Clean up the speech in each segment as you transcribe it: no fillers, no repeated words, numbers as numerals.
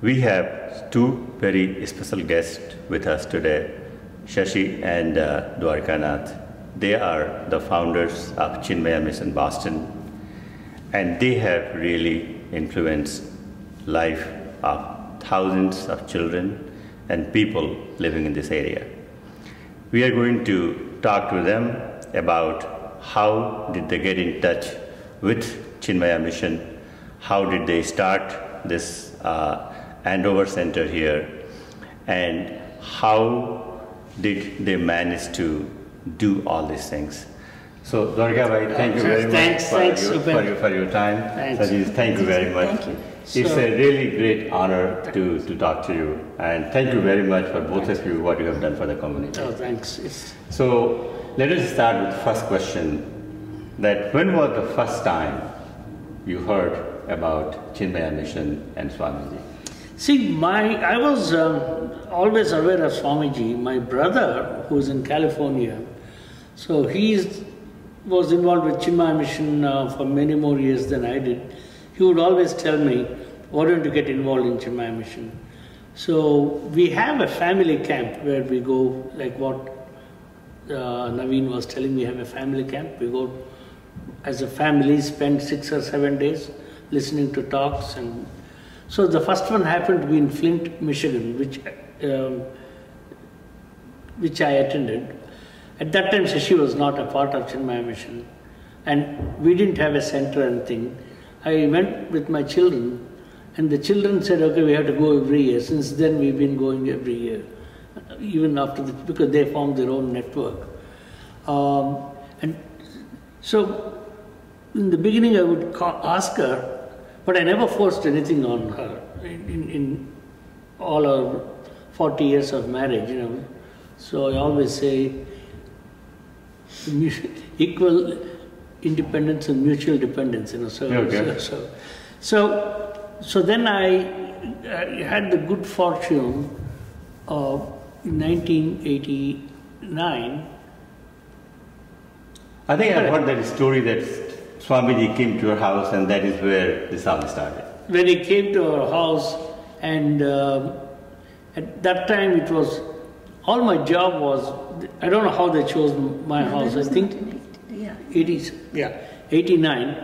We have two very special guests with us today, Shashi and Dwarkanaths. They are the founders of Chinmaya Mission Boston, and they have really influenced life of thousands of children and people living in this area. We are going to talk to them about how did they get in touch with Chinmaya Mission, how did they start this Andover Center here, and how did they manage to do all these things. So Dwarka bhai, thank you very much for your time. Sajid, thank you very much. Thank you. It's a really great honor to talk to you, and thank you very much for both of you what you have done for the community. Oh, thanks. So let us start with the first question. That when was the first time you heard about Chinmaya Mission and Swamiji? See, I was always aware of Swamiji. My brother, who's in California, so he was involved with Chinmaya Mission for many more years than I did. He would always tell me, why don't you get involved in Chinmaya Mission? So we have a family camp where we go, like what Naveen was telling me, we have a family camp. We go as a family, spend 6 or 7 days listening to talks. And so the first one happened to be in Flint, Michigan, which I attended. At that time, Shashi was not a part of Chinmaya Mission, and we didn't have a center or anything. I went with my children, and the children said, okay, we have to go every year. Since then, we've been going every year, even after because they formed their own network. And so, in the beginning, I would ask her, but I never forced anything on her in all our 40 years of marriage, you know. So I always say, equal independence and mutual dependence, you know. So then I had the good fortune of in 1989. I think I've heard that story that Swamiji came to your house, and that is where this all started. When he came to our house, and at that time it was, all my job was, I don't know how they chose my house. I think 89.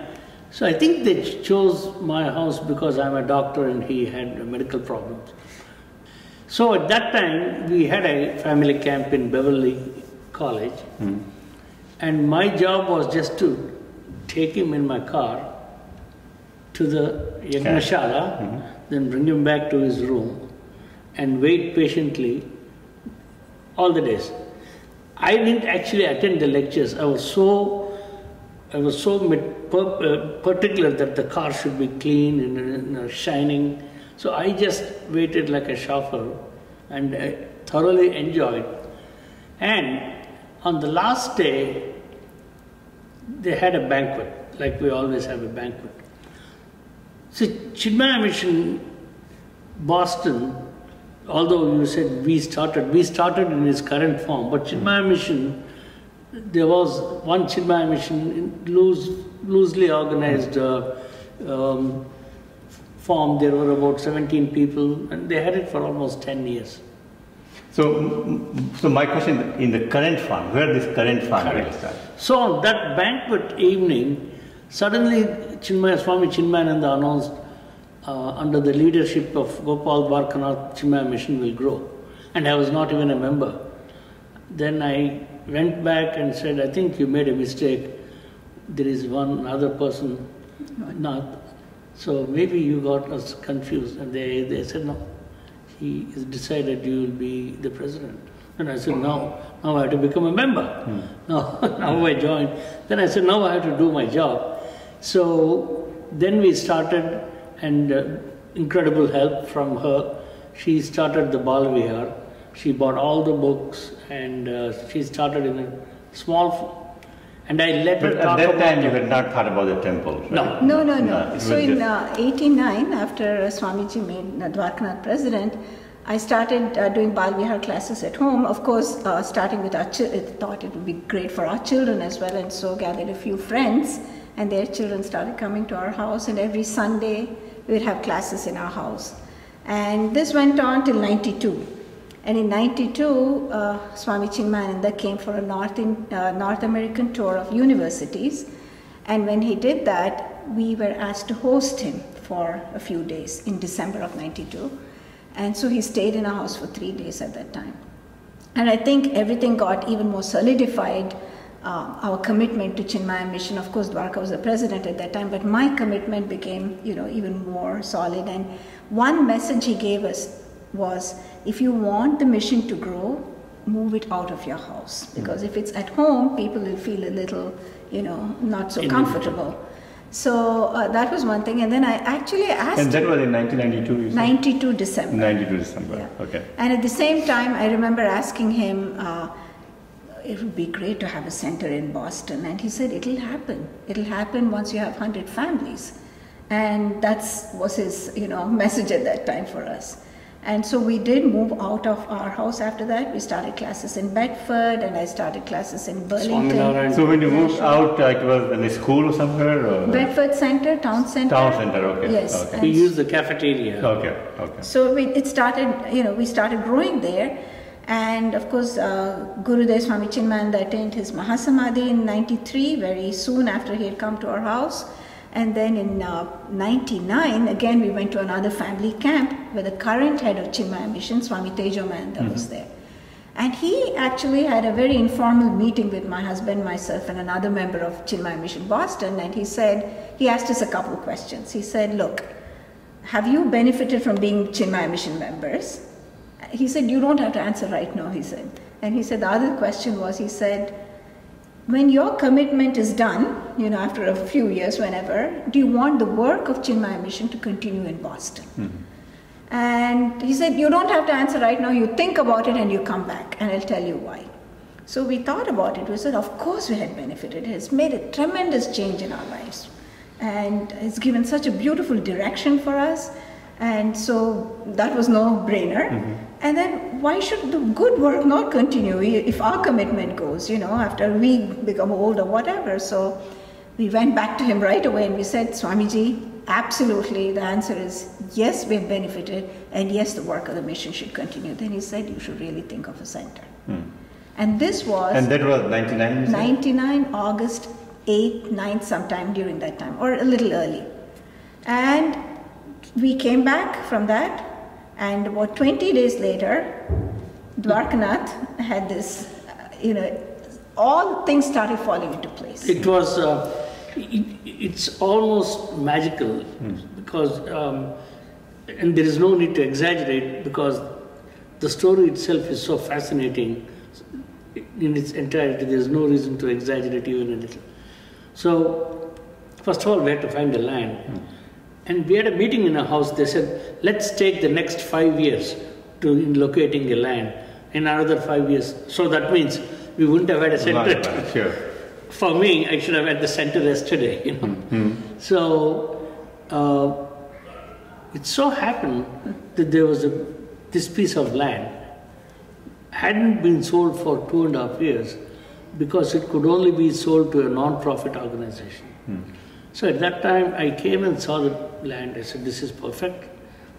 So I think they chose my house because I'm a doctor and he had medical problems. So at that time we had a family camp in Beverly College, and my job was just to take him in my car to the Yagnashala, then bring him back to his room and wait patiently all the days. I didn't actually attend the lectures. I was so particular that the car should be clean and shining. So I just waited like a chauffeur, and I thoroughly enjoyed. And on the last day, they had a banquet, like we always have a banquet. So Chinmaya Mission Boston, although you said we started in its current form, but Chinmaya Mission, there was one Chinmaya Mission loosely organized form. There were about 17 people, and they had it for almost 10 years. So my question, in the current form, where this current form will start? So on that banquet evening, suddenly Swami Chinmayananda announced, under the leadership of Gopal Dwarkanaths, Chinmaya Mission will grow. And I was not even a member. Then I went back and said, I think you made a mistake. There is one other person, not. So maybe you got us confused. And they said, no, he has decided you will be the president. And I said, no, now I have to become a member. Now I joined. Then I said, now I have to do my job. So then we started, and incredible help from her. She started the Bal Vihar. She bought all the books, and she started in a small, and I let her talk about. At that time, you had not thought about the temple, right? No. No. So in '89, after Swamiji made Dwarkanath president, I started doing Bal Vihar classes at home. Of course, starting with our children, thought it would be great for our children as well, and so gathered a few friends, and their children started coming to our house, and every Sunday we would have classes in our house. And this went on till 92. And in 92, Swami Chinmayananda came for a North American tour of universities. And when he did that, we were asked to host him for a few days in December of 92. And so he stayed in our house for 3 days at that time. And I think everything got even more solidified, our commitment to Chinmaya Mission. Of course, Dwarka was the president at that time, but my commitment became, even more solid. And one message he gave us was, if you want the mission to grow, move it out of your house. Because if it's at home, people will feel a little, not so comfortable. So that was one thing. And then I actually asked And that was in 1992, you said? 92 December. 92 December, Yeah. okay. And at the same time, I remember asking him, it would be great to have a center in Boston. And he said, it'll happen. It'll happen once you have 100 families. And that was his, message at that time for us. And so we did move out of our house after that. We started classes in Bedford, and I started classes in Burlington. So when you moved out, it was in a school or somewhere? Or? Bedford Center, Town Center. Town Center, okay. Yes. Okay. We used the cafeteria. Okay, okay. So it started, we started growing there. And of course, Gurudev Swami Chinmayananda attained his Mahasamadhi in 93, very soon after he had come to our house. And then in 99, again, we went to another family camp where the current head of Chinmaya Mission, Swami Tejomananda, was there. And he actually had a very informal meeting with my husband, myself, and another member of Chinmaya Mission Boston. And he asked us a couple of questions. He said, look, have you benefited from being Chinmaya Mission members? He said, you don't have to answer right now, he said. And he said, the other question was, he said, when your commitment is done, after a few years, whenever, do you want the work of Chinmaya Mission to continue in Boston? And he said, you don't have to answer right now, you think about it and you come back, and I'll tell you why. So we thought about it. We said, of course we had benefited. It has made a tremendous change in our lives. And it's given such a beautiful direction for us. And so that was no brainer. And then why should the good work not continue if our commitment goes, after we become old or whatever. So we went back to him right away and we said, Swamiji, absolutely, the answer is yes, we've benefited, and yes, the work of the mission should continue. Then he said, you should really think of a center. And this was... And that was 99? 99, August 8th, 9th, sometime during that time, or a little early. And we came back from that, and about 20 days later, Dwarkanath had this, all things started falling into place. It was, it's almost magical because, and there is no need to exaggerate because the story itself is so fascinating in its entirety. There is no reason to exaggerate even a little. So, first of all, we had to find the land. And we had a meeting in a house. They said, let's take the next 5 years in locating a land, in another 5 years. So that means we wouldn't have had a center. Sure. For me, I should have had the center yesterday. So it so happened that there was this piece of land hadn't been sold for 2.5 years because it could only be sold to a non-profit organization. So at that time, I came and saw the land. I said, this is perfect.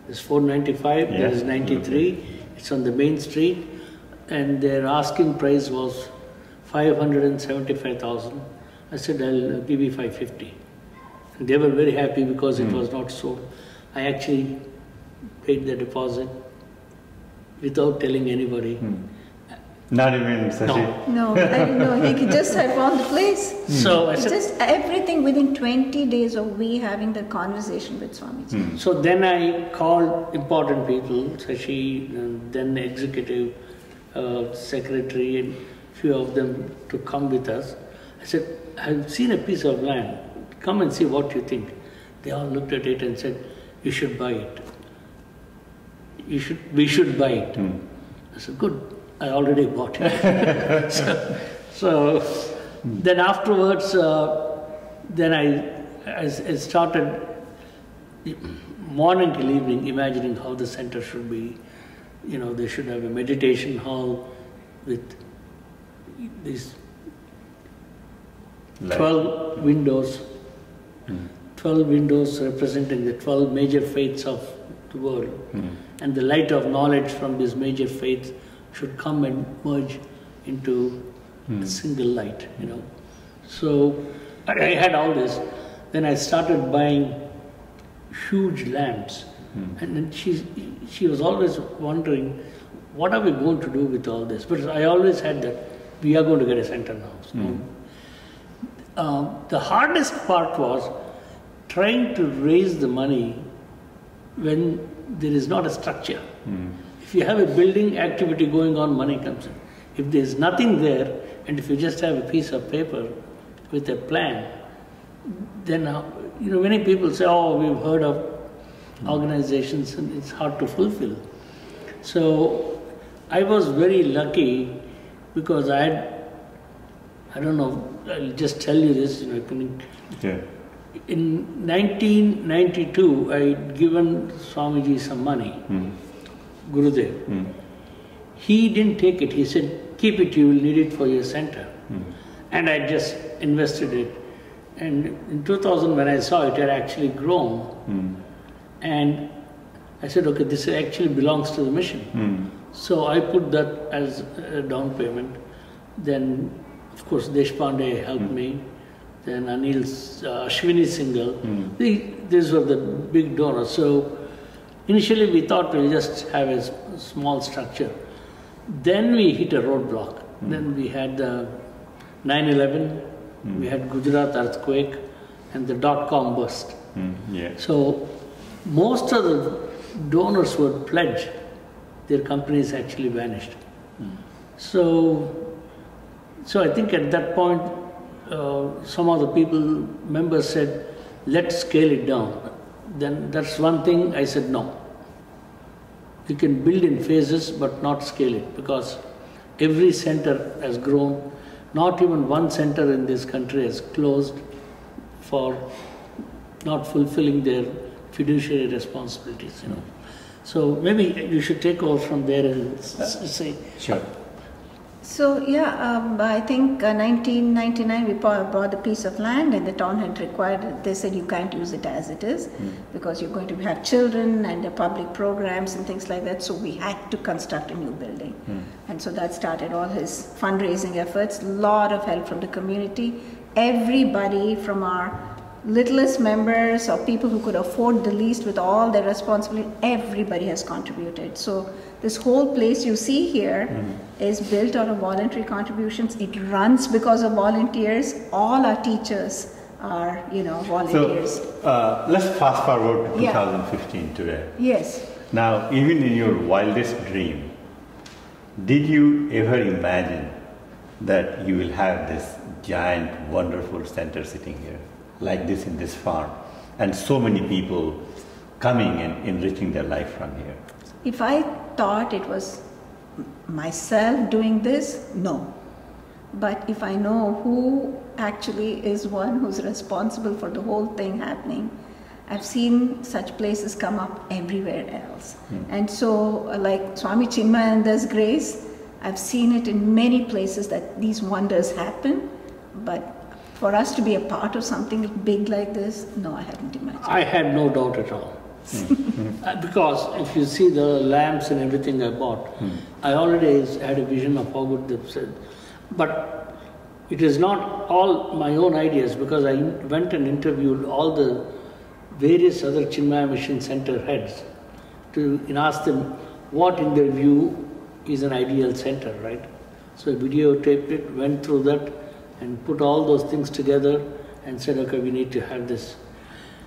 There's 495, there is 93. It's on the main street. And their asking price was 575,000. I said, I'll give you 550. And they were very happy because it was not sold. I actually paid the deposit without telling anybody. Not even Sashi? No, I didn't know. He just had found the place. So I said, just everything within 20 days of we having the conversation with Swamiji. So then I called important people, Sashi, and then the executive secretary, and few of them to come with us. I said, I've seen a piece of land. Come and see what you think. They all looked at it and said, you should buy it. We should buy it. I said, good. I already bought it. so then afterwards, then I started morning till evening imagining how the center should be. They should have a meditation hall with these 12 windows, 12 windows representing the 12 major faiths of the world. And the light of knowledge from these major faiths should come and merge into a single light, you know. So I had all this. Then I started buying huge lamps. And then she was always wondering, what are we going to do with all this? But I always had that, we are going to get a center now. So, the hardest part was trying to raise the money when there is not a structure. If you have a building activity going on, money comes in. If there is nothing there, and if you just have a piece of paper with a plan, then you know, many people say, oh, we've heard of organizations and it's hard to fulfill. So I was very lucky because I don't know, I'll just tell you this, you know, in 1992, I'd given Swamiji some money, Gurudev. He didn't take it, he said, keep it, you will need it for your center. And I just invested it. And in 2000, when I saw it had actually grown, and I said, okay, this actually belongs to the mission. So I put that as a down payment. Then, of course, Deshpande helped me. Then Anil's Ashwini Singhal. These were the big donors. So initially we thought we'll just have a small structure. Then we hit a roadblock. Then we had the 9/11, we had Gujarat earthquake, and the .com bust. So most of the donors who had pledged, their companies actually vanished. So I think at that point, some of the members said, let's scale it down. Then that's one thing I said, no. You can build in phases, but not scale it, because every center has grown. Not even one center in this country has closed for not fulfilling their fiduciary responsibilities, you know. So maybe you should take over from there and say. Sure. So yeah, I think 1999 we bought a piece of land, and the town had required it. They said you can't use it as it is because you're going to have children and the public programs and things like that. So we had to construct a new building, and so that started all his fundraising efforts. A lot of help from the community. Everybody from our littlest members or people who could afford the least with all their responsibility, everybody has contributed. So this whole place you see here is built out of voluntary contributions. It runs because of volunteers. All our teachers are, you know, volunteers. So let's fast forward to 2015 today. Yes. Now, even in your wildest dream, did you ever imagine that you will have this giant, wonderful center sitting here, like this in this farm, and so many people coming and enriching their life from here? If I thought it was myself doing this, no. But if I know who actually is one who's responsible for the whole thing happening, I've seen such places come up everywhere else. And so, like Swami Chinmayananda's grace, I've seen it in many places that these wonders happen, but for us to be a part of something big like this, no, I hadn't imagined. I had no doubt at all. Because if you see the lamps and everything I bought, I already had a vision of how good they've said. But it is not all my own ideas, because I went and interviewed all the various other Chinmaya Mission Center heads to ask them what in their view is an ideal center, right? So I videotaped it, went through that, and put all those things together and said, okay, we need to have this.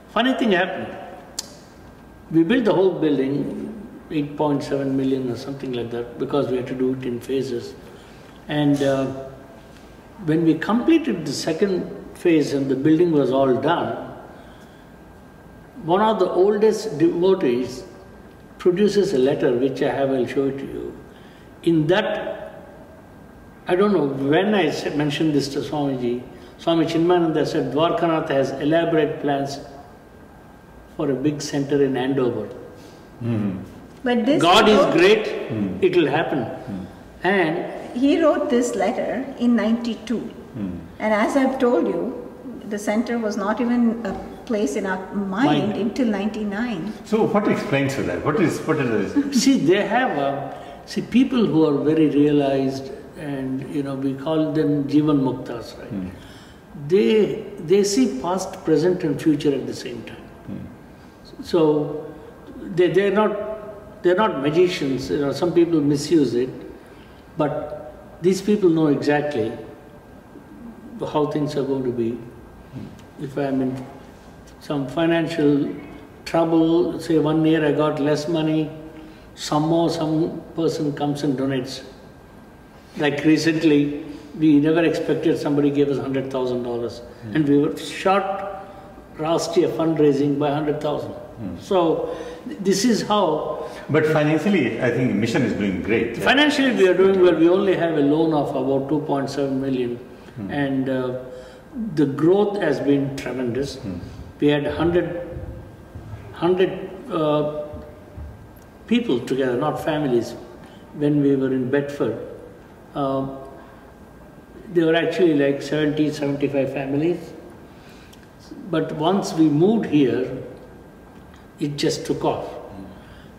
Funny thing happened. We built the whole building, 8.7 million or something like that, because we had to do it in phases. And when we completed the second phase and the building was all done, one of the oldest devotees produces a letter, which I'll show it to you. In that, I don't know when I mentioned this to Swamiji, Swami Chinmayananda said, Dwarkanath has elaborate plans for a big center in Andover. But this God is great, it will happen. And he wrote this letter in '92. And as I've told you, the center was not even place in our mind until 99. So what explains to that? What is this? See, they have, people who are very realized, and we call them Jivan Muktas, right? They see past, present and future at the same time. So they're not magicians. Some people misuse it, but these people know exactly how things are going to be. If I'm in some financial trouble, say 1 year I got less money, some person comes and donates. Like recently, we never expected somebody gave us $100,000, and we were short last year fundraising by 100,000. So this is how. But financially, I think mission is doing great. Financially, we are doing well. We only have a loan of about 2.7 million, and the growth has been tremendous. We had 100 people together, not families, when we were in Bedford. There were actually like 70, 75 families. But once we moved here, it just took off.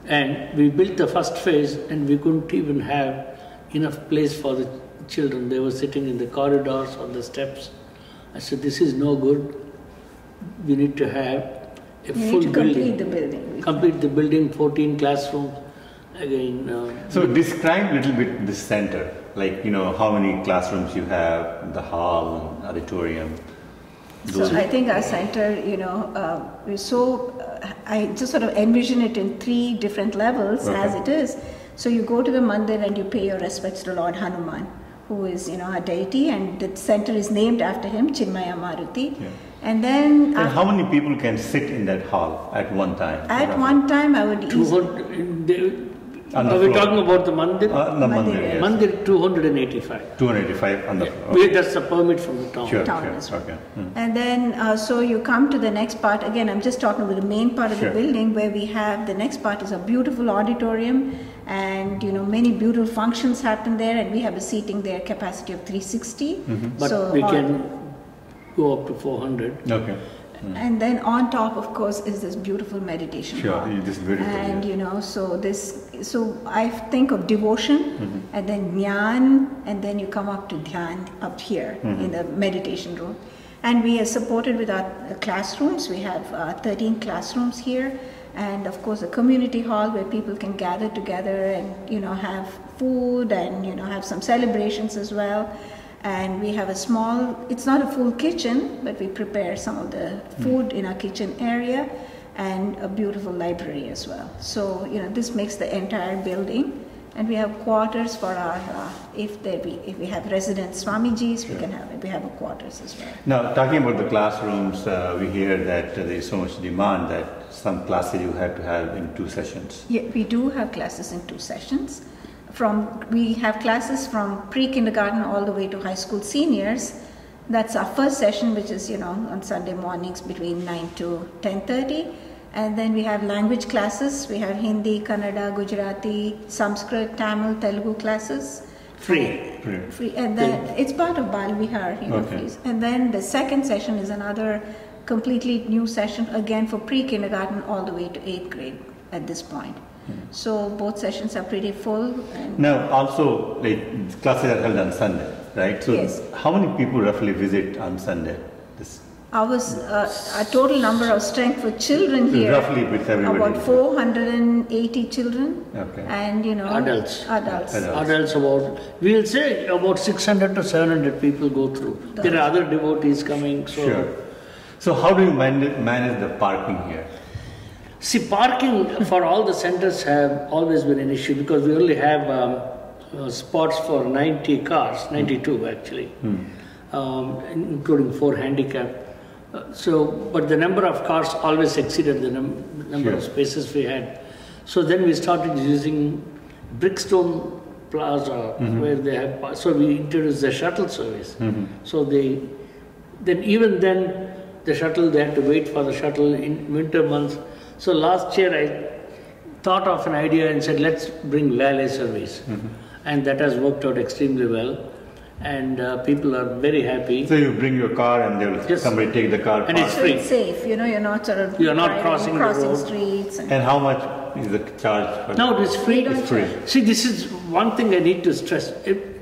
And we built the first phase, and we couldn't even have enough place for the children. They were sitting in the corridors, on the steps. I said, this is no good. We need to have a full building. Complete the building. Complete the building, 14 classrooms. Again. So describe a little bit this center, like how many classrooms you have, the hall, and auditorium. So I think our center, I just sort of envision it in 3 different levels as it is. So you go to the mandir and you pay your respects to Lord Hanuman, who is a deity, and the center is named after him, Chinmaya Maruti. Yeah. And then how many people can sit in that hall at one time? At one time, I would Are we talking about the mandir? The mandir, yes. Mandir 285. 285 on the floor. That's a permit from the town. Sure. Okay. And then, so you come to the next part. Again, I'm just talking about the main part of the building, where we have the next part is a beautiful auditorium, and many beautiful functions happen there, and we have a seating there capacity of 360. But so we can go up to 400. Okay. And then on top, of course, is this beautiful meditation hall. This is beautiful. And so I think of devotion, and then jnana, and then you come up to dhyan up here in the meditation room. And we are supported with our classrooms. We have 13 classrooms here, and of course a community hall where people can gather together and have food and have some celebrations as well. And we have a small, it's not a full kitchen, but we prepare some of the food in our kitchen area, and a beautiful library as well. So, this makes the entire building. And we have quarters for our, if we have resident Swamijis, we have a quarters as well. Now, talking about the classrooms, we hear that there is so much demand that some classes you have to have in 2 sessions. Yeah, we do have classes in 2 sessions. We have classes from pre-kindergarten all the way to high school seniors. That's our first session, which is, on Sunday mornings between 9 to 10:30. And then we have language classes. We have Hindi, Kannada, Gujarati, Sanskrit, Tamil, Telugu classes. Free. And then it's part of Bal Vihar, fees. And then the second session is another completely new session, again for pre-kindergarten all the way to 8th grade at this point. So both sessions are pretty full. Now also, classes are held on Sunday, right? So yes. How many people roughly visit on Sunday? Our total number of strength for children here, roughly with everybody, about 480 children. Okay. And adults about, we'll say about 600 to 700 people go through. There are other devotees coming. So how do you manage the parking here? See, parking for all the centers have always been an issue, because we only have spots for 90 cars, 92 actually, including 4 handicapped. But the number of cars always exceeded the number of spaces we had. So then we started using Brickstone Plaza, where they have. So we introduced the shuttle service. So even then the shuttle, they had to wait for the shuttle in winter months. So last year I thought of an idea and said, let's bring valet service. And that has worked out extremely well. and people are very happy. So you bring your car and they will somebody take the car. And it's So free. it's safe, you're not sort of You're not crossing the road. streets. And how much is the charge? For No, it's free. It's free. See, this is one thing I need to stress.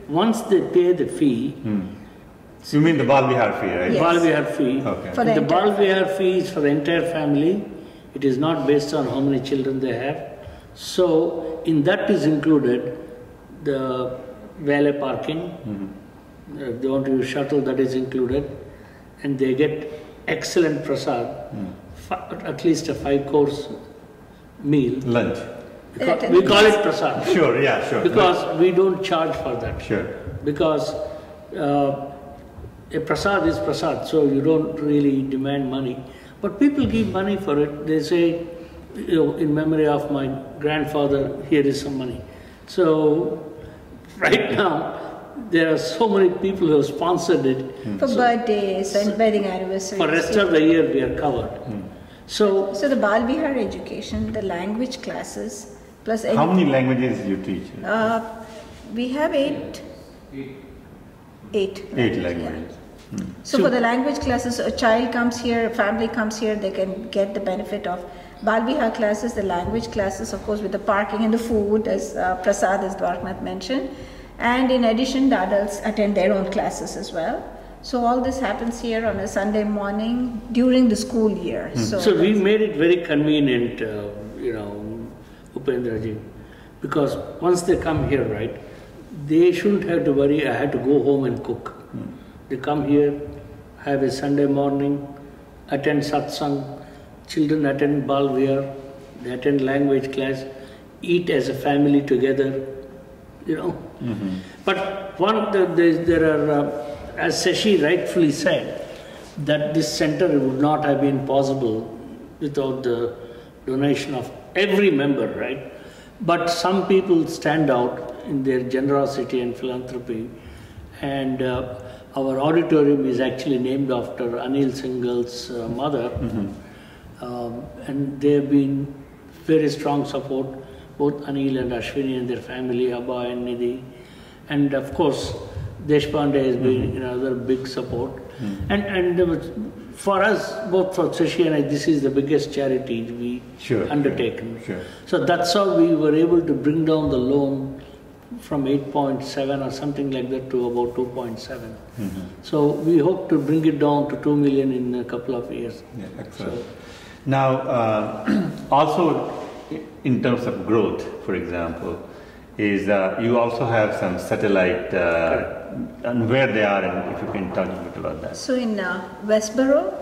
Once they pay the fee, You mean the Bal Vihar fee, right? Yes. Bal Vihar fee. Okay. For the The entire Bal Vihar fee is for the entire family. It is not based on how many children they have. So, in that is included the valet parking. If they want to use shuttle, that is included. And they get excellent prasad, at least a 5-course meal. Lunch. We call it prasad. Sure, yeah, sure. Because we don't charge for that. Sure. Because a prasad is prasad, so you don't really demand money. But people give money for it. They say, in memory of my grandfather, here is some money. So, right now, there are so many people who have sponsored it. For birthdays and wedding anniversaries. For rest of the year, we are covered. So the Bal Vihar education, the language classes, plus How many languages you teach? we have eight. Eight languages. So for the language classes, a child comes here, a family comes here, they can get the benefit of Bal Vihar classes, the language classes, of course, with the parking and the food, as Prasad, as Dwarkanath mentioned. And in addition, the adults attend their own classes as well. So all this happens here on a Sunday morning during the school year. So we made it very convenient, Upendraji, because once they come here, right, they shouldn't have to worry, I had to go home and cook. They come here, have a Sunday morning, attend satsang, children attend Bal Vihar, they attend language class, eat as a family together, But there are, as Shashi rightfully said, that this center would not have been possible without the donation of every member, right? But some people stand out in their generosity and philanthropy, and our auditorium is actually named after Anil Singh's mother, and they have been very strong support, both Anil and Ashwini and their family, Abha and Nidhi, and of course Deshpande has been another big support, and for us, both for Shashi and I, this is the biggest charity we undertaken. Sure. So that's how we were able to bring down the loan from 8.7 or something like that to about 2.7. So we hope to bring it down to 2 million in a couple of years. Yeah, excellent. So, now, also in terms of growth, for example, is you also have some satellite, and where they are, and if you can talk a bit about that. So in Westboro,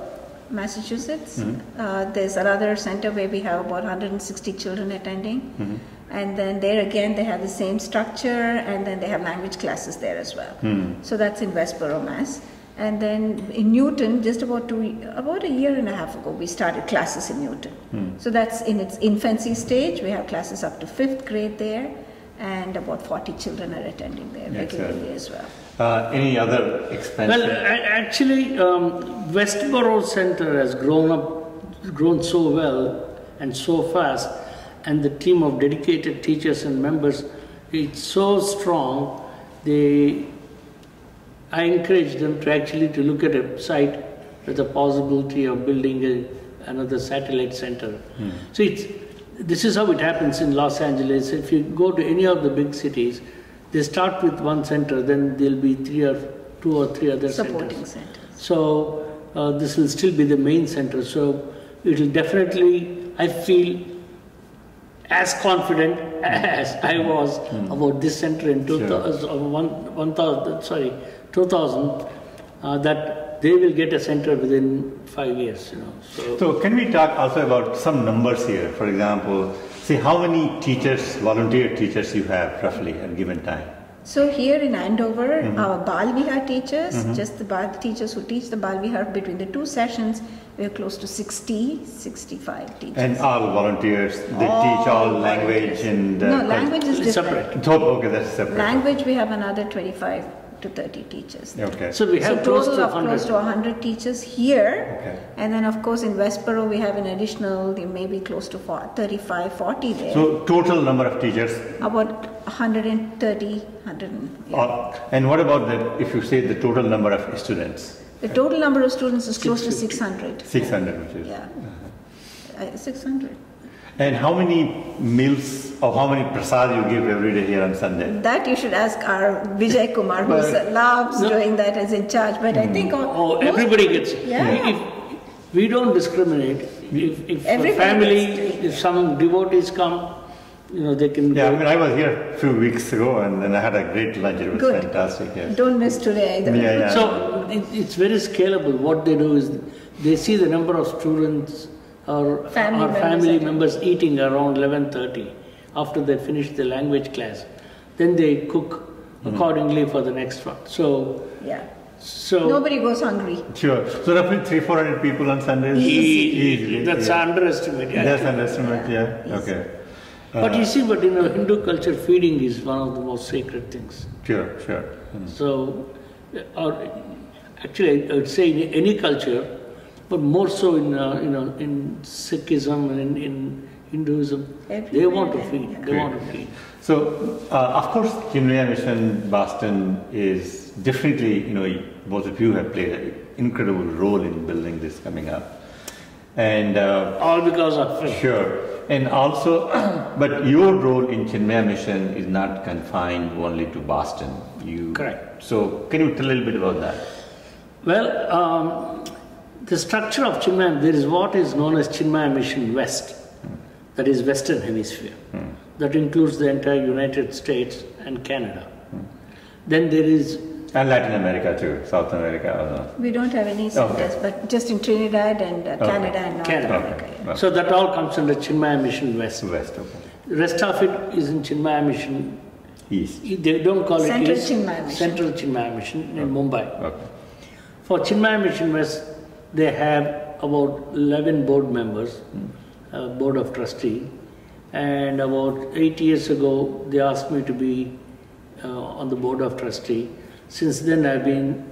Massachusetts, there's another center where we have about 160 children attending. And then there again, they have the same structure, and then they have language classes there as well. So that's in Westboro, Mass. And then in Newton, just about a year and a half ago, we started classes in Newton. So that's in its infancy stage. We have classes up to 5th grade there, and about 40 children are attending there regularly as well. Any other expansion? Well, actually, Westboro Center has grown so well and so fast, and the team of dedicated teachers and members, it's so strong. I encourage them to look at a site with the possibility of building another satellite center. So this is how it happens in Los Angeles. If you go to any of the big cities, they start with one center, then there'll be 2 or 3 other supporting centers. So this will still be the main center. So it will definitely, I feel, as confident as I was about this center in 2000, that they will get a center within 5 years. So can we talk also about some numbers here? For example, see how many teachers, volunteer teachers you have roughly at a given time? So here in Andover, our Bal Vihar teachers, just the teachers who teach the Bal Vihar between the 2 sessions, we are close to 65 teachers. And all volunteers, they teach all language and... no, language is different. Separate. Okay, that's separate. Language, we have another 25 to 30 teachers. Okay. So we have close to close to 100 teachers here. Okay. And then of course in Westboro we have an additional, maybe close to 35, 40 there. So total number of teachers? About 130, And what about if you say the total number of students? The total number of students is close to 600. 600, which is. Yeah. 600. And how many meals or how many prasad you give every day here on Sunday? That you should ask our Vijay Kumar, who loves doing that, as in charge. But I think everybody gets it. Yeah. If we don't discriminate. If a family, if some devotees come, they can. Yeah, I was here a few weeks ago, and then I had a great lunch. It was fantastic. Yes. Don't miss today either. Yeah. So it's very scalable. What they do is they see the number of students or family members eating around 11:30 after they finish the language class. Then they cook accordingly for the next one. So nobody goes hungry. Sure. So roughly 300-400 people on Sundays. Easily. That's underestimate. That's underestimate. Yeah. Yes. Okay. But you see, in Hindu culture, feeding is one of the most sacred things. Sure. So, actually, I would say in any culture, but more so in Sikhism and in Hinduism, they want to feed. They want to feed. So, of course, Chinmaya Mission Boston is definitely, both of you have played an incredible role in building this coming up. And all because of faith. Sure. And also, but your role in Chinmaya Mission is not confined only to Boston. Correct. So, can you tell a little bit about that? Well, the structure of Chinmaya, there is what is known as Chinmaya Mission West, that is Western Hemisphere. That includes the entire United States and Canada. Then there is... And Latin America too, South America. We don't have any centers, but just in Trinidad and Canada and North America. Okay. So that all comes under Chinmaya Mission West. West, okay. The rest of it is in Chinmaya Mission East. They don't call Central it East. Chinmaya Mission. Central Chinmaya Mission in Mumbai. Okay. For Chinmaya Mission West, they have about 11 board members, board of trustee, and about 8 years ago they asked me to be on the board of trustee. Since then I've been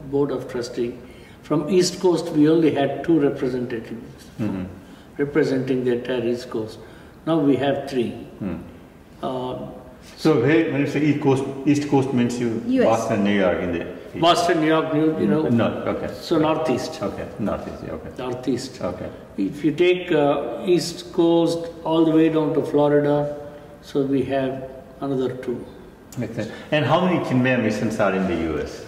board of trustee. From East Coast we only had 2 representatives representing the entire East Coast. Now we have 3. So when you say East Coast means US. Boston, New York in the East. Boston, New York, No, okay. So Northeast. Okay, Northeast, okay. Northeast. Okay. If you take East Coast all the way down to Florida, so we have another 2. Makes sense. And how many Chinmaya missions are in the US?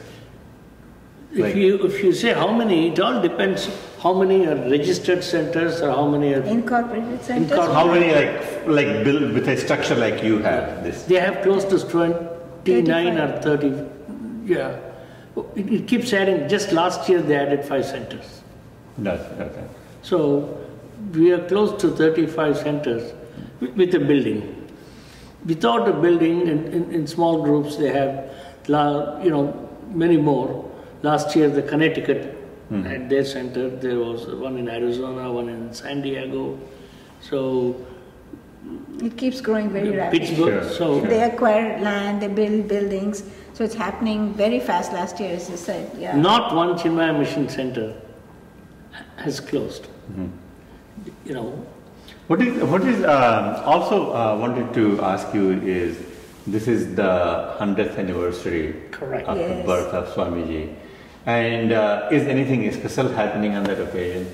If you say how many, it all depends how many are registered centers or how many are Incorporated centers. How many like built with a structure like you have this? They have close to 29 or 30. Yeah. It keeps adding. Just last year they added 5 centers. Okay. So we are close to 35 centers with a building. Without a building, in small groups, they have, many more. Last year, the Connecticut had their center. There was one in Arizona, one in San Diego. So it keeps growing very rapidly. Pittsburgh. So they acquire land, they build buildings. So it's happening very fast last year, as you said. Yeah. Not one Chinmaya Mission Center has closed. What is also wanted to ask you is, this is the 100th anniversary Correct. of the birth of Swamiji, and is anything special happening on that occasion?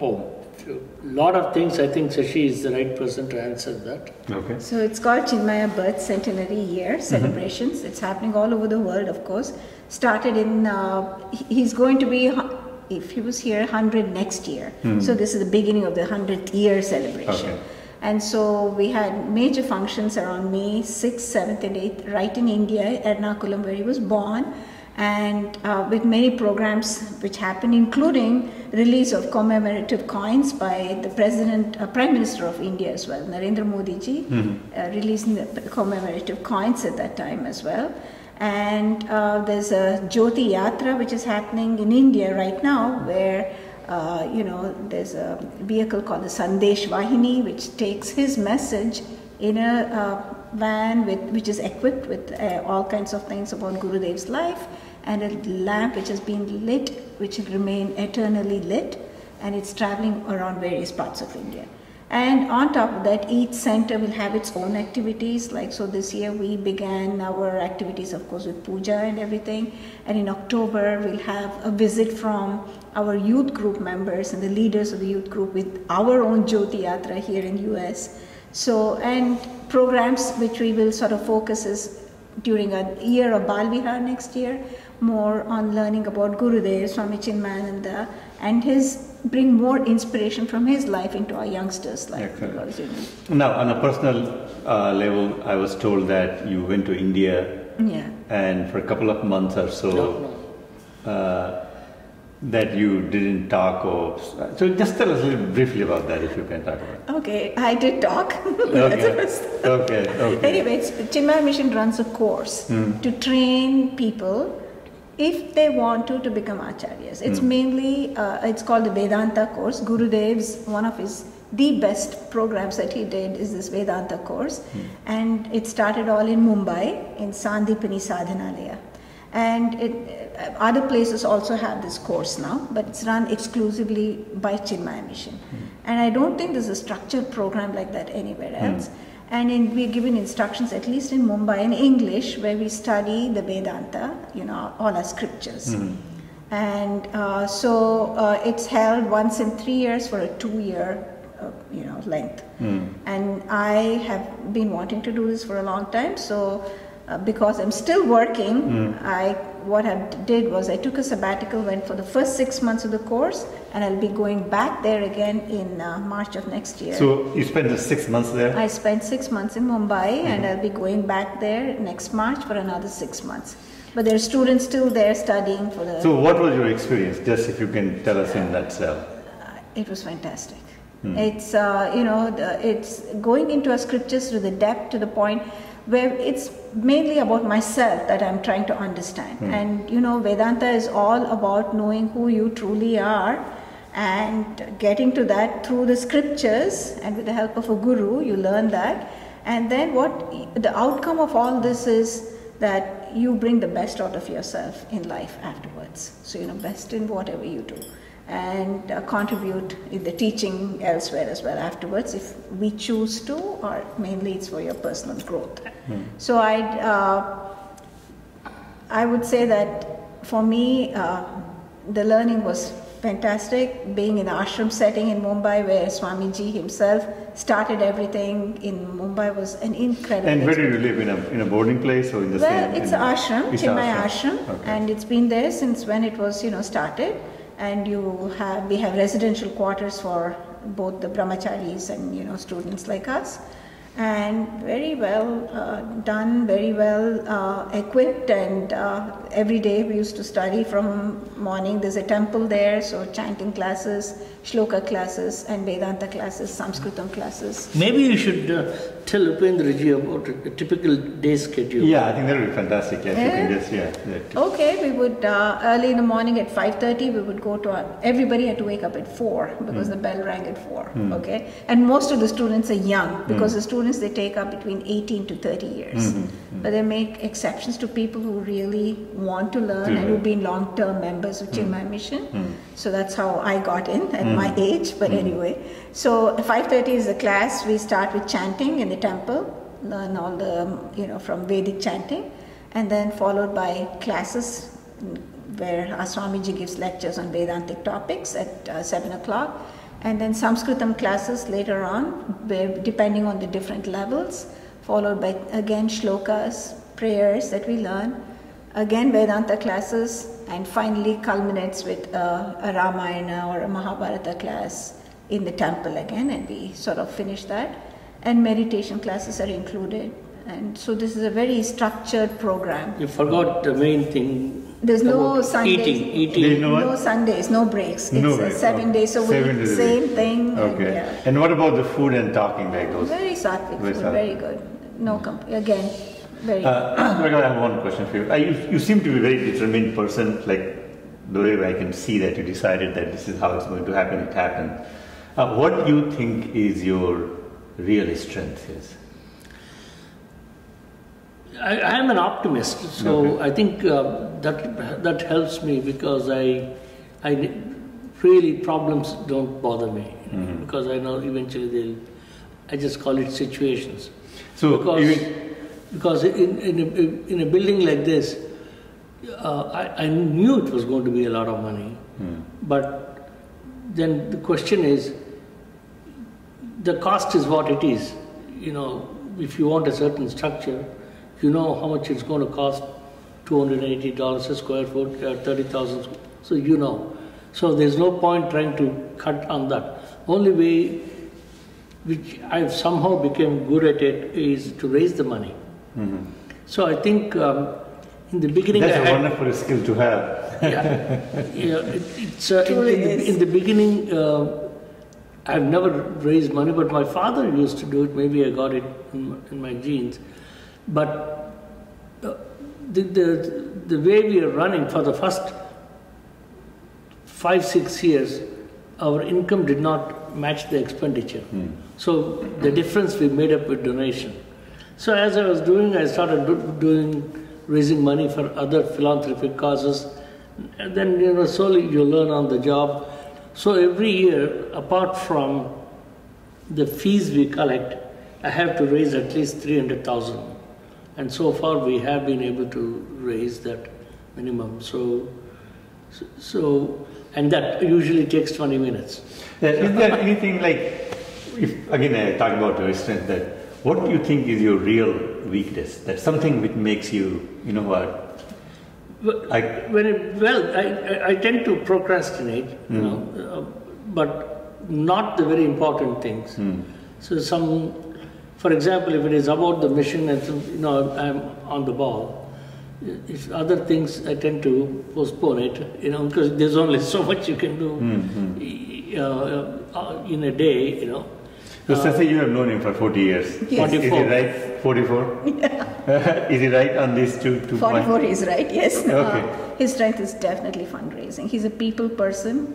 Oh, a lot of things. I think Shashi is the right person to answer that. Okay. So it's called Chinmaya Birth Centenary Year celebrations. It's happening all over the world, of course. Started in, he's going to be, if he was here, 100 next year. So this is the beginning of the 100th year celebration. Okay. And so we had major functions around May 6th, 7th and 8th, right in India, Ernakulam, where he was born, and with many programs which happened, including release of commemorative coins by the Prime Minister of India as well, Narendra Modi ji, releasing the commemorative coins at that time as well. And there's a Jyoti Yatra which is happening in India right now, where there's a vehicle called the Sandesh Vahini, which takes his message in a van which is equipped with all kinds of things about Gurudev's life, and a lamp which has been lit, which will remain eternally lit, and it's traveling around various parts of India. And on top of that, each center will have its own activities. Like, so this year we began our activities, of course, with puja and everything. And in October, we'll have a visit from our youth group members and the leaders of the youth group with our own Jyoti Yatra here in US. So, and programs which we will sort of focus is during a year of Bal Vihar next year, more on learning about Gurudev, Swami Chinmayananda, and bring more inspiration from his life into our youngsters' life. Because, Now, on a personal level, I was told that you went to India, and for a couple of months or so, that you didn't talk. So just tell us a little briefly about that, if you can talk about it. Okay, I did talk. Okay. Anyway, Chinmaya Mission runs a course to train people if they want to become acharyas. It's mainly, it's called the Vedanta course. Gurudev's, one of the best programs that he did is this Vedanta course. And it started all in Mumbai, in Sandipani Sadhanalaya. And other places also have this course now, but it's run exclusively by Chinmaya Mission. And I don't think there's a structured program like that anywhere else. And we're given instructions, at least in Mumbai, in English, where we study the Vedanta, all our scriptures. And so it's held once in 3 years for a 2-year, length. And I have been wanting to do this for a long time. So because I'm still working, what I did was I took a sabbatical, went for the first 6 months of the course, and I'll be going back there again in March of next year. So you spent the 6 months there? I spent 6 months in Mumbai, and I'll be going back there next March for another 6 months. But there are students still there studying for the... So what was your experience, just if you can tell us in that cell? It was fantastic. It's, it's going into our scriptures to the depth, to the point where it's mainly about myself that I'm trying to understand. And Vedanta is all about knowing who you truly are and getting to that through the scriptures, and with the help of a guru you learn that. And then the outcome of all this is that you bring the best out of yourself in life afterwards. So best in whatever you do, and contribute in the teaching elsewhere as well afterwards if we choose to, or mainly it's for your personal growth. So I would say that for me the learning was fantastic. Being in an ashram setting in Mumbai where Swamiji himself started everything in Mumbai was an incredible And where do experience. you live, in a boarding place or in the same? Well, it's an ashram, It's Chinmaya ashram, Okay. and it's been there since when it was started. And we have residential quarters for both the brahmacharis and students like us, and very well done, very well equipped, and every day we used to study from morning. There's a temple there, so chanting classes, shloka classes, and Vedanta classes, Sanskritam classes. Maybe you should tell Upendraji about a typical day schedule. Yeah, I think that would be fantastic. Yes, you can just, Okay, we would early in the morning at 5:30 we would go to everybody had to wake up at 4 because the bell rang at 4. Okay, and most of the students are young because the students they take up between 18 to 30 years, but they make exceptions to people who really want to learn and who've been long-term members of Chinmaya Mission. So that's how I got in at my age. But anyway, so 5:30 is the class. We start with chanting in the temple, learn all the from Vedic chanting, and then followed by classes where our Swamiji gives lectures on Vedantic topics at 7 o'clock, and then Sanskritam classes later on, where, depending on the different levels, followed by again shlokas, prayers that we learn, again Vedanta classes, and finally culminates with a Ramayana or a Mahabharata class in the temple again, and we sort of finish that. And meditation classes are included. And so this is a very structured program. You forgot the main thing. There's no about Sundays. Eating. There's No Sundays, no breaks. It's No breaks. 7 days a week, 7 days a same week. thing. Okay. And, And what about the food and talking like those? very sattvic Very food, sattvic. very good. No again, very good. I have one question for you. You seem to be a very determined person, like the way I can see that you decided that this is how it's going to happen, it happened. What do you think is your real strength is? I am an optimist, so I think that helps me because really problems don't bother me, because I know eventually I just call it situations. So Because in a building like this, I knew it was going to be a lot of money, but then the question is, the cost is what it is. You know, if you want a certain structure, you know how much it's going to cost, $280 a square foot, 30,000, so you know. So there's no point trying to cut on that. Only way which I've somehow become good at it is to raise the money. So I think in the beginning that's a wonderful skill to have. In the beginning I've never raised money, but my father used to do it. Maybe I got it in my genes. But the way we are running for the first 5-6 years, our income did not match the expenditure. So the difference we made up with donation. So as I was doing, I started raising money for other philanthropic causes. And then, you know, slowly you learn on the job. So every year, apart from the fees we collect, I have to raise at least 300,000. And so far we have been able to raise that minimum. And that usually takes 20 minutes. Is there anything like, if again I talk about your strength, that what do you think is your real weakness? That's something which makes you, you know what? I tend to procrastinate, you know, but not the very important things. So for example, if it is about the mission and you know I'm on the ball, if other things I tend to postpone it, you know, because there's only so much you can do in a day, you know. So Sasi, you have known him for 40 years. Yes. Is he right? 44? Yeah. Is he right on these two 44 is right, yes. Okay. His strength is definitely fundraising. He's a people person.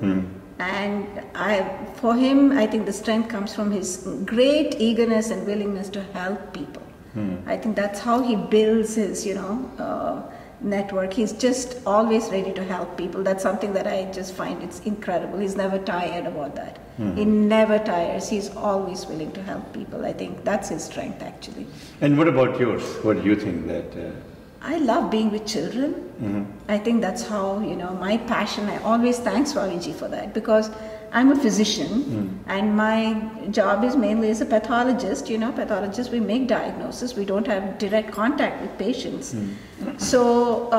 And for him, I think the strength comes from his great eagerness and willingness to help people. I think that's how he builds his, you know, network. He's just always ready to help people. That's something that I just find it's incredible. He's never tired about that. He never tires. He's always willing to help people. I think that's his strength, actually. And what about yours? What do you think that? I love being with children. I think that's how, you know, my passion. I always thank Swamiji for that, because I'm a physician and my job is mainly as a pathologist. You know, pathologists, we make diagnosis. We don't have direct contact with patients. So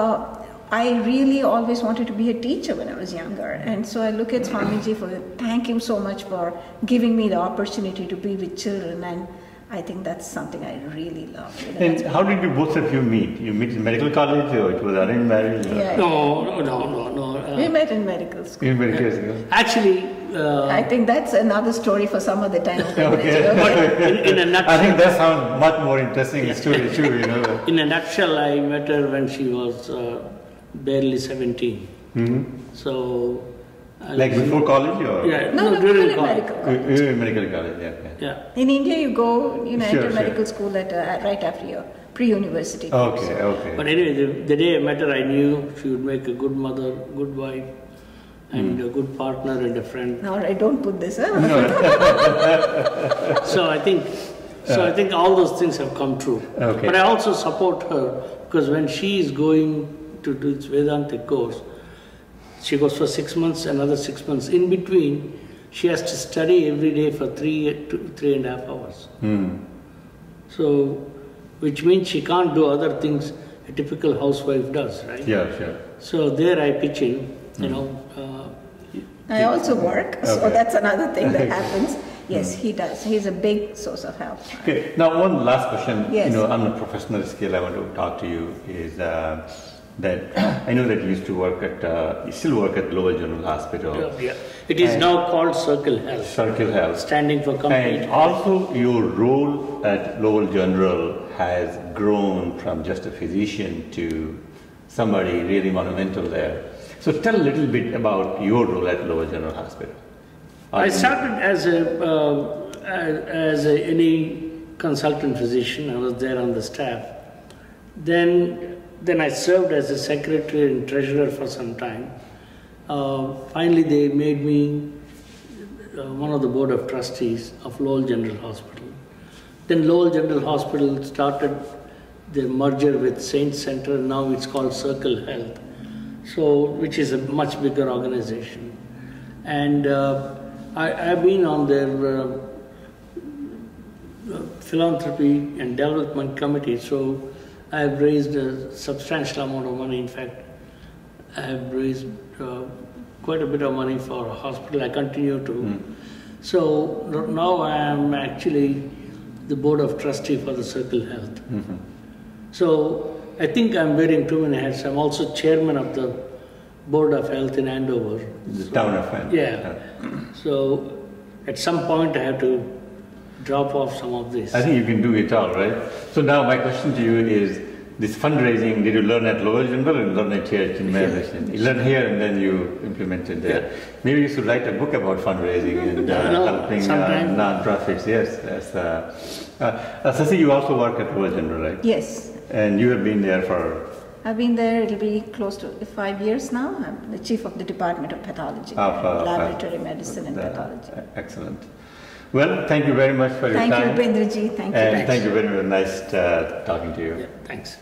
I really always wanted to be a teacher when I was younger. And so I look at Swamiji thank him so much for giving me the opportunity to be with children. And I think that's something I really love. You know, and how did you both of you meet? You meet in medical college, or it was arranged marriage? Yeah. No. We met in medical school. In medical school. Actually, I think that's another story for some other time. Okay. But in a nutshell, I think that sounds much more interesting story too, you know. In a nutshell, I met her when she was barely 17. So. Like before college, or? Yeah, No, during medical college. college. You were in medical college, yeah. Yeah. In India, you go, you know, Sure, enter sure. medical school at right after your pre-university. course. Okay. But anyway, the day I met her, I knew she would make a good mother, good wife, and a good partner and a friend. All right, don't put this up. So I think all those things have come true. Okay. But I also support her, because when she is going to do this Vedantic course, she goes for 6 months, another 6 months. In between, she has to study every day for 3 to 3.5 hours. So, which means she can't do other things a typical housewife does, right? Yeah, sure. So there I pitch in, you know. I also work, so Okay. that's another thing that happens. Yes, he does. He's a big source of help. Okay, now one last question. Yes. You know, on a professional scale, I want to talk to you is that I know that you used to work at, you still work at Lowell General Hospital. Yeah. It is now called Circle Health, Circle Health. standing for complete. And also your role at Lowell General has grown from just a physician to somebody really monumental there. So tell a little bit about your role at Lowell General Hospital. I started as any consultant physician. I was there on the staff. Then I served as a secretary and treasurer for some time. Finally, they made me one of the board of trustees of Lowell General Hospital. Then Lowell General Hospital started the merger with Saint Center. Now it's called Circle Health, so which is a much bigger organization. And I've been on their philanthropy and development committee, so I've raised a substantial amount of money. In fact, I've raised quite a bit of money for a hospital. I continue to. So now I am actually the board of trustee for the Circle Health. So I think I'm wearing too many hats. I'm also chairman of the board of health in Andover. The town of Andover. Yeah. So at some point I have to drop off some of this. I think you can do it all, right? So now my question to you is, this fundraising, did you learn at Lowell General or learn it here at Chinmaya Mission? You learn here and then you implement it there. Yeah. Maybe you should write a book about fundraising and helping non-profits. Yes. Sasi, you also work at Lowell General, right? Yes. And you have been there for? I've been there, it'll be close to 5 years now. I'm the chief of the Department of Pathology, Laboratory Medicine and Pathology. Excellent. Well, thank you very much for your time. Thank you, Upendraji. Thank you. And thank you very much. Nice talking to you. Yeah, thanks.